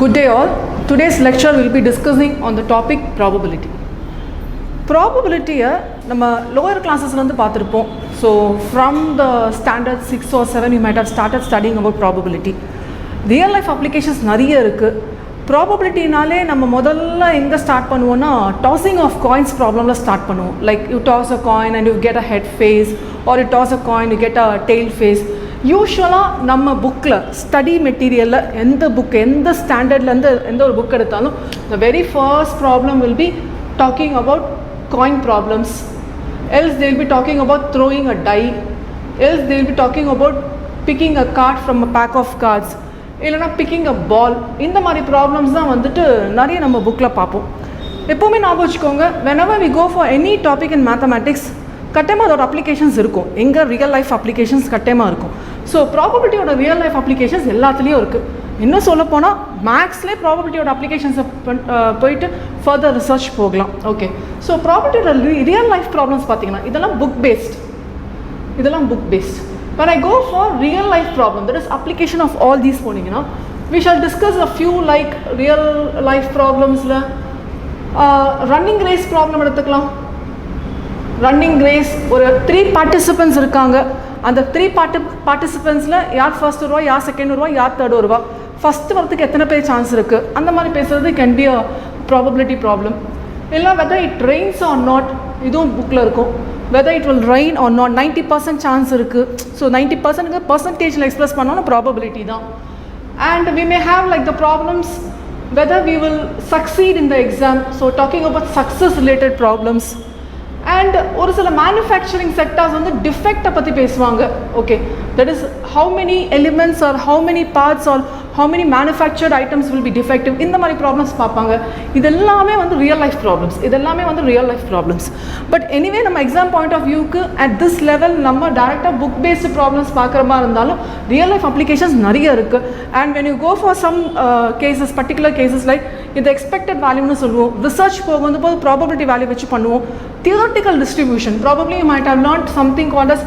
Good day all. Today's lecture will be discussing on the topic probability. Probability நம்ம lower classes வந்து பார்த்திருப்போம். So from the standard 6 or 7 you might have started studying about probability. Real life applications நிறைய இருக்கு. Probabilityனாலே நம்ம முதல்ல எங்க start பண்ணுவோம்னா tossing of coins problemல start பண்ணுவோம். Like you toss a coin and you get a head face, or you toss a coin you get a tail face. யூஸ்வலாக நம்ம புக்கில் ஸ்டடி மெட்டீரியலில் எந்த புக் எந்த ஸ்டாண்டர்ட்லேருந்து எந்த ஒரு புக் எடுத்தாலும் the very first problem will be talking about coin problems, else they will be talking about throwing a die, else they will be talking about picking a card from a pack of cards, இல்லைனா picking a ball. இந்த மாதிரி problems தான் வந்துட்டு நிறைய நம்ம புக்கில் பார்ப்போம். எப்போவுமே ஞாபகம் வச்சுக்கோங்க, whenever we go for any topic in mathematics கட்டமாக அதோட அப்ளிகேஷன்ஸ் இருக்கும். எங்கே ரியல் லைஃப் அப்ளிகேஷன்ஸ் கட்டமாக இருக்கும். ஸோ ப்ராபபிலிட்டியோட ரியல் லைஃப் அப்ளிகேஷன்ஸ் எல்லாத்துலேயும் இருக்குது. இன்னும் சொல்ல போனால் மேக்ஸ்லேயே ப்ராபபிலிட்டியோட அப்ளிகேஷன்ஸை போயிட்டு ஃபர்தர் ரிசர்ச் போகலாம். ஓகே, ஸோ ப்ராபபிலிட்டியோட ரியல் லைஃப் ப்ராப்ளம்ஸ் பார்த்தீங்கன்னா இதெல்லாம் book based. When I go for real life problem, that is application of all these போனீங்கன்னா we shall discuss a few like real life problemsல ரன்னிங் ரேஸ் ப்ராப்ளம் எடுத்துக்கலாம். Running race ஒரு 3 participants இருக்காங்க. அந்த 3 பார்ட்டிசிபென்ட்ஸில் யார் first வருவா, யார் செகண்ட் வருவா, யார் தேர்ட் வருவா, ஃபஸ்ட்டு வரத்துக்கு எத்தனை பேர் சான்ஸ் இருக்குது, அந்த மாதிரி பேசுகிறது can be a probability problem. இல்லை whether it rains or not, இதுவும் புக்கில் இருக்கும். Whether it will rain or not 90% chance இருக்குது. ஸோ 90% பர்சன்டேஜில் எக்ஸ்பிரஸ் பண்ணாலும் ப்ராபபிலிட்டி தான். And we may have like the problems whether we will succeed in the exam, so talking about success related problems. And ஒரு சில manufacturing sectors வந்து டிஃபெக்டை பற்றி பேசுவாங்க. Okay, that is how many elements or how many parts or how many manufactured items will be defective. இந்த மாதிரி problems பார்ப்பாங்க. இதெல்லாமே வந்து real life problems. But anyway நம்ம எக்ஸாம் பாயிண்ட் ஆஃப் வியூக்கு அட் திஸ் லெவல் நம்ம டேரெக்டாக புக் பேஸ்டு ப்ராப்ளம்ஸ் பார்க்குற மாதிரி இருந்தாலும் ரியல் லைஃப் அப்ளிகேஷன்ஸ் நிறைய இருக்குது. And when you go for some cases, particular cases like இது எக்ஸ்பெக்டட் வேல்யூன்னு சொல்லுவோம். ரிசர்ச் போகும்போது ப்ராபபிலிட்டி வேல்யூ வச்சு பண்ணுவோம். Theoretical distribution, probably you might have learned something called as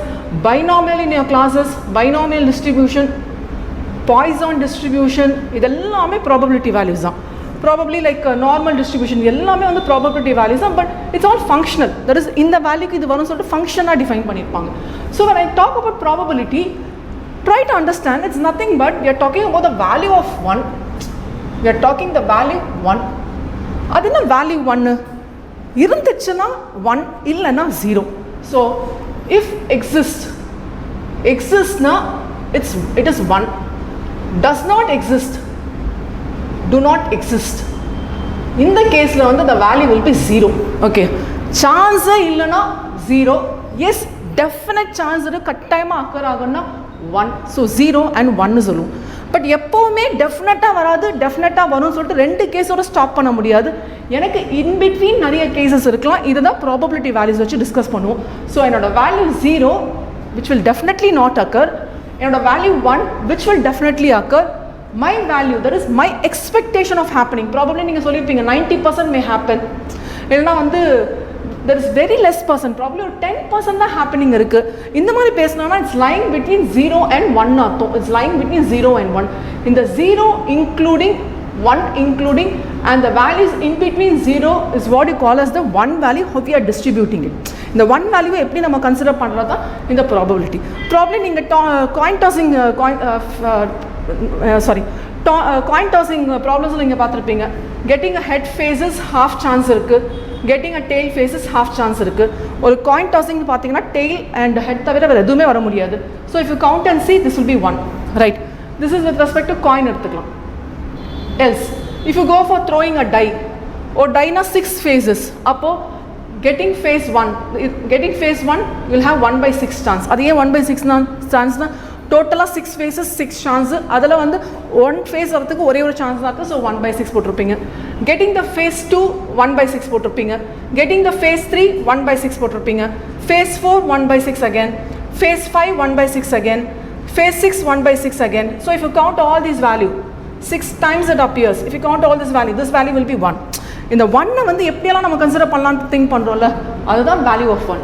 binomial in your classes. Binomial distribution, Poisson distribution, இதெல்லாமே probability values தான். Probably like normal distribution எல்லாமே வந்து probability values தான். But it's all functional. That is இந்த வேல்யூக்கு இது வரும்னு சொல்லிட்டு ஃபங்க்ஷனாக டிஃபைன் பண்ணியிருப்பாங்க. So when I talk about probability, try to understand it's nothing but we are talking about the value of 1. We are talking the value 1. அது என்ன value 1? இருந்துச்சுன்னா 1, இல்லைன்னா 0. ஸோ இஃப் எக்ஸிஸ்ட்னா it is 1. Does not exist, do not exist. இந்த கேஸில் வந்து the value will be 0. Okay, சான்ஸே இல்லைன்னா 0. எஸ், டெஃபினட் சான்ஸ் இருக்குது, கட்டாயமாக அக்கர் ஆகுன்னா 1. ஸோ 0 and 1 சொல்லுவோம். பட் எப்போவுமே டெஃபினட்டாக வராது, டெஃபினட்டாக வரும்னு சொல்லிட்டு 2 கேஸோட ஸ்டாப் பண்ண முடியாது. எனக்கு இன்பிட்வீன் நிறைய கேசஸ் இருக்கலாம். இதை தான் ப்ராபபிலிட்டி வேல்யூஸ் வச்சு டிஸ்கஸ் பண்ணுவோம். ஸோ என்னோட value 0 which will definitely not occur, என்னோட value 1 which will definitely occur, my value, that is my expectation of happening. Probably நீங்கள் சொல்லியிருப்பீங்க 90% may happen, இல்லைனா வந்து there is very less percent, probably ஒரு 10% தான் happening இருக்குது. இந்த மாதிரி பேசினோன்னா இட்ஸ் லைங் பிட்வீன் 0 and 1 அர்த்தம். It's lying between 0 and 1. இந்த 0 including 1 including and the values in between 0 is what you call as the 1 value how we are distributing it. இந்த 1 value எப்படி நம்ம கன்சிடர் பண்ணுறது தான் இந்த ப்ராபபிலிட்டி. ப்ராப்ளி நீங்கள் coin tossing ப்ராப்ளம்ஸில் நீங்கள் பார்த்துருப்பீங்க. Getting a head faces half chance இருக்குது, getting a tail faces half chance இருக்குது. ஒரு காயின் டாஸிங் பார்த்தீங்கன்னா டெய்ல் அண்ட் ஹெட் தவிர வேறு எதுவுமே வர முடியாது. So if you count and see this will be 1, right. This is with respect to coin எடுத்துக்கலாம். Else, if you go for throwing a die, or die na 6 phases, appo getting phase 1 will have 1/6 chance. Adhe 1/6 chance na total 6 phases 6 chance. adala vandu 1 phase varthukku ore oru chance irukku. So 1/6 போட்டுருப்பீங்க. Getting the phase 2 1/6 போட்டுருப்பீங்க. Getting the phase 3 1/6 போட்டுருப்பீங்க. Phase 4 1/6 again. Phase 5 1/6 again. Phase 6 1/6 again. So if you count all these value 6 times it appears. If you count all this value will be 1. இந்த 1 வந்து எப்படியெல்லாம் நம்ம consider பண்ணலாம்னு think பண்ணுறோம்ல, அதுதான் value of 1.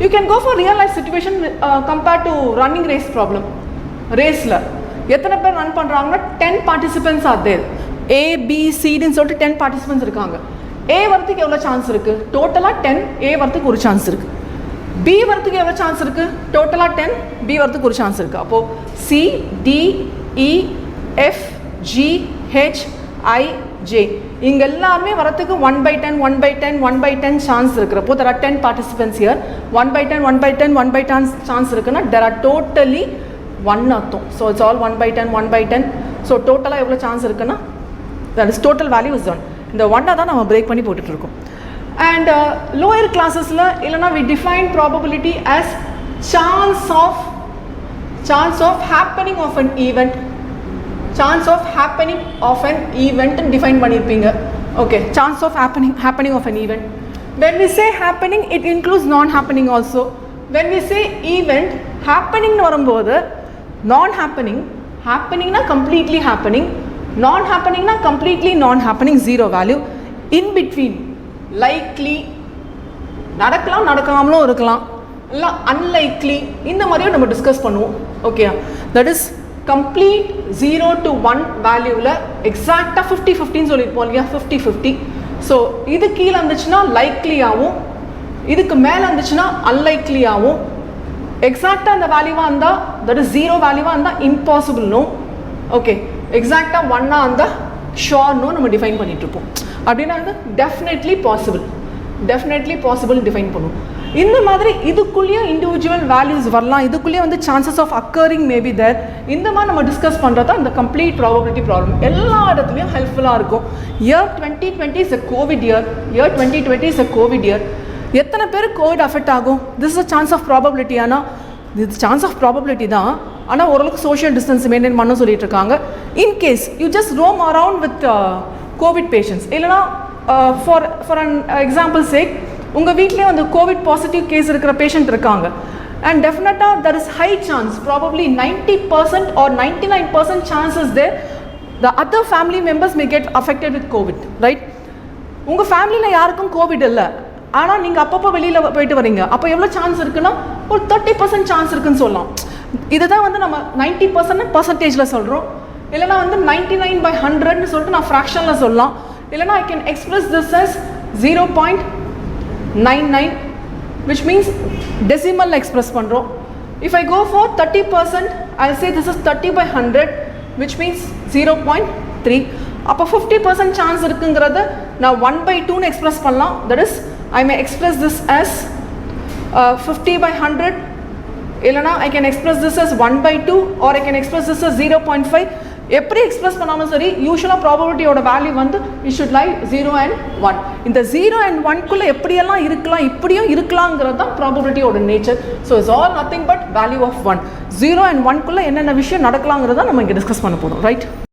You can go for real life situation compared to running race problem. ரேஸில் எத்தனை பேர் ரன் பண்ணுறாங்கன்னா 10 participants are there. A B C ன்னு சொல்லிட்டு 10 பார்ட்டிசிபென்ட்ஸ் இருக்காங்க. A வரதுக்கு எவ்வளோ சான்ஸ் இருக்குது? டோட்டலாக 10, A வரதுக்கு ஒரு சான்ஸ் இருக்குது. B வரதுக்கு எவ்வளோ சான்ஸ் இருக்குது? டோட்டலாக 10, B வரதுக்கு ஒரு சான்ஸ் இருக்குது. அப்போது C D E F G H I J இங்கே எல்லாருமே வரத்துக்கு 1/10 1/10 1/10 சான்ஸ் இருக்கிறப்போ there are 10 participants here. 1/10 1/10 1/10 chance இருக்குன்னா there are totally 1 அர்த்தம். So it's all 1/10 1/10. ஸோ டோட்டலாக எவ்வளோ சான்ஸ் இருக்குன்னா that is total value is 1. இந்த 1 தான் நம்ம பிரேக் பண்ணி போட்டுட்ருக்கோம். அண்ட் லோயர் கிளாஸஸில் இல்லைனா we define probability as chance of happening of an event. Chance of happening of an event define பண்ணியிருப்பீங்க. Okay, chance of happening of an event. When we say happening, it includes non-happening also. When we say event, happening வரும்போது non-happening, happeningனா completely happening, non-happeningனா completely non-happening, zero value. In between, likely, நடக்கலாம் நடக்காமலும் இருக்கலாம், இல்லை unlikely, இந்த மாதிரியும் நம்ம discuss பண்ணுவோம். Okay, that is complete 0 to 1 வேல்யூவில் எக்ஸாக்டாக 50-50 சொல்லியிருப்போம் இல்லையா, 50-50. ஸோ இது கீழே இருந்துச்சுன்னா லைக்லியாகவும், இதுக்கு மேலே இருந்துச்சுன்னா அன்லைக்லியாகவும், எக்ஸாக்டாக அந்த வேல்யூவாக இருந்தால் தட் இஸ் 0 வேல்யூவாக இருந்தால் இம்பாசிபிள்னோ, ஓகே எக்ஸாக்டாக 1ஆக இருந்தால் ஷோர்னோ நம்ம டிஃபைன் பண்ணிகிட்ருப்போம். அப்படின்னா வந்து டெஃபினெட்லி பாசிபிள் டிஃபைன் பண்ணுவோம். இந்த மாதிரி இதுக்குள்ளேயே இண்டிவிஜுவல் வேல்யூஸ் வரலாம், இதுக்குள்ளேயே வந்து சான்சஸ் ஆஃப் அக்கரிங் மேபி தேர். இந்த மாதிரி நம்ம டிஸ்கஸ் பண்ணுறது தான் இந்த கம்ப்ளீட் ப்ராபபிலிட்டி ப்ராப்ளம். எல்லா இடத்துலையும் ஹெல்ப்ஃபுல்லாக இருக்கும். Year 2020 is a covid year. Year 2020 is a covid year. எத்தனை பேர் கோவிட் அஃபெக்ட் ஆகும்? This is a chance of probability. ஆனால் இது சான்ஸ் ஆஃப் ப்ராபபிலிட்டி தான். ஆனால் ஓரளவுக்கு சோஷியல் டிஸ்டன்ஸ் மெயின்டைன் பண்ண சொல்லிட்டு இருக்காங்க. In case you just Rome around with Covid patients, இல்லைனா ஃபார் அன் எக்ஸாம்பிள் சேக் உங்கள் வீட்டிலே வந்து கோவிட் பாசிட்டிவ் கேஸ் இருக்கிற பேஷண்ட் இருக்காங்க, அண்ட் டெஃபினட்டாக there is high chance, probably 90% or 99% chances there the other family members may get affected with COVID, right? உங்கள் ஃபேமிலியில் யாருக்கும் கோவிட் இல்லை, ஆனால் நீங்கள் அப்பப்போ வெளியில் போயிட்டு வரீங்க, அப்போ எவ்வளோ சான்ஸ் இருக்குன்னா ஒரு 30% சான்ஸ் இருக்குன்னு சொல்லலாம். இதுதான் வந்து நம்ம 90% பர்சன்டேஜில் சொல்கிறோம், இல்லைனா வந்து 99/100ன்னு சொல்லிட்டு நான் ஃப்ராக்ஷனில் சொல்லலாம், இல்லைனா I can express this as 0.99, which means decimal express பண்றோம். If I go for 30%, I'll say this is 30/100, which means 0.3. அப்போ 50% சான்ஸ் இருக்குங்கிறத நான் 1/2 எக்ஸ்பிரஸ் பண்ணலாம். that is I may express this as 50/100, இல்லைனா I can express this as 1/2, or I can express this as 0.5. எப்படி express பண்ணாலும் சரி, யூஸ்வலாக ப்ராபபிலிட்டியோட value வந்து இட் ஷுட் லை 0 and 1. இந்த 0 and 1குள்ளே எப்படியெல்லாம் இருக்கலாம், இப்படியும் இருக்கலாங்கிறது தான் ப்ராபபிலிட்டியோட nature. So it's all nothing but value of 1. 0 and 1குள்ளே என்னென்ன விஷயம் நடக்கலாங்கிறத நம்ம இங்கே டிஸ்கஸ் பண்ண போகிறோம், ரைட்?